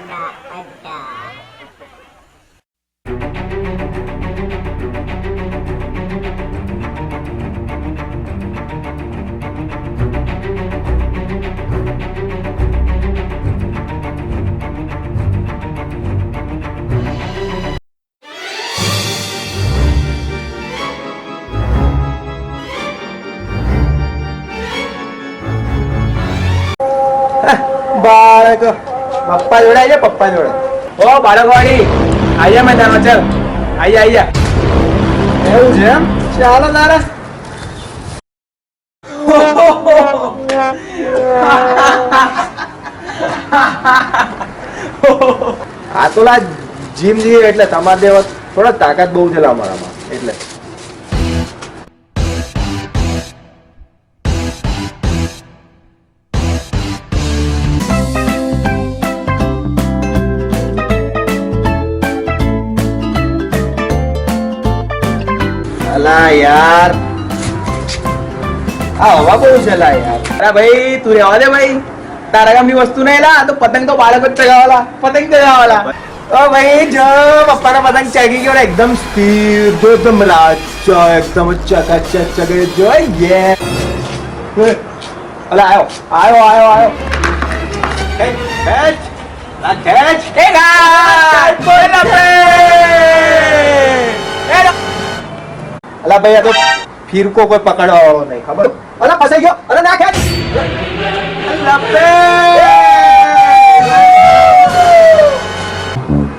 ના અડ્ડા. બાળક પપ્પા જોડે આવીએ પપ્પા જોડે. ઓ બાળક વાળી આયા મેદાનમાં ચાલ. આયા એવું છે એમ? ચાલો તારે. આ તો લા જીમ જઈએ એટલે તમારે દેવા થોડા તાકાત બહુ છે અમારામાં એટલે. અલા યાર આ હવા બહુ છે લા યાર. અરે ભાઈ તું રહેવા દે ભાઈ, તારા ગામની વસ્તુ નહીં લા. તો પતંગ તો બાળક જ ચગાવવાલા, પતંગ ચગાવવાલા. ઓ ભાઈ જો પપ્પાનો પતંગ ચગી ગયો ને એકદમ સ્થિર, જો એકદમ લાચો, એકદમ ચકાચક ચગે જોઈએ. અલા આયો ખેંચ લા ખેંચ. એ ગાય બોલ આપણે. અલા ભાઈ આ તો ફીરકો કોઈ પકડવા વાળો નહીં, ખબર? અલા ફસાઈ ગયો. અલા ના ખેંચ.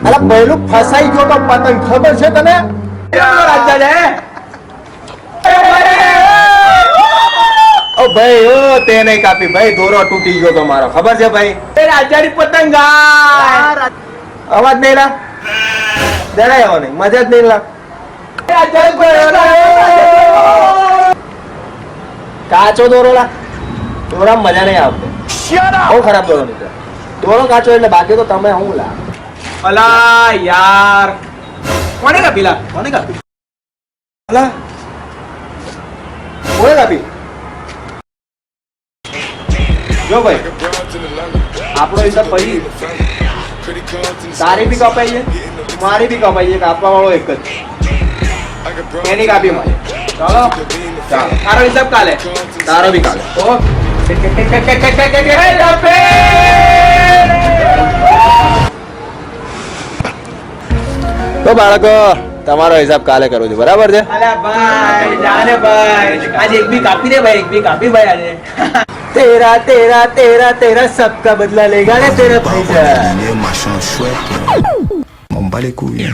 અલા પહેલું ફસાઈ ગયો તો પતંગ, ખબર છે તને? ઓ ભાઈ ઓ તે નહીં કાપી ભાઈ, દોરો તૂટી ગયો તો મારો, ખબર છે ભાઈ? રાજાની પતંગ અવાજ નહીં લા, જરાય આવો નહીં, મજા જ નહીં લા. કાચો દોરો લા, દોરા મજા નહીં આવતો, બહુ ખરાબ દોરો નીકળે. દોરો કાચો એટલે બાકી તો તમે હું લા. અલા યાર કોને કાપી લા, કોને કાપી? અલા કોને કાપી? જો ભાઈ આપણો હિસાબ પછી તારી બી કપાઈ છે, મારી બી કપાઈ છે, કાપવા વાળો એક જ. એની કાપી મારી. ચાલો ચાલો, તારો હિસાબ કાલે, તારો બી કાલે. તો બાળકો તમારો હિસાબ કાલે કરવો છે, બરાબર છે? અલા ભાઈ જાને ભાઈ, આજે એક બી કાપી દે ભાઈ, એક બી કાપી ભાઈ આજે. તેરા તેરા તેરા તેરા सबका बदला लेगा ने तेरा भैया. Les machins chouettes, m'en bats les couilles.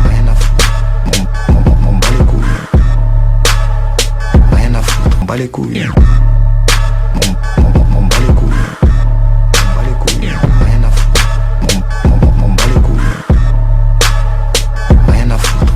Rien à foutre. M'en bats les couilles. Rien à foutre. M'en bats les couilles.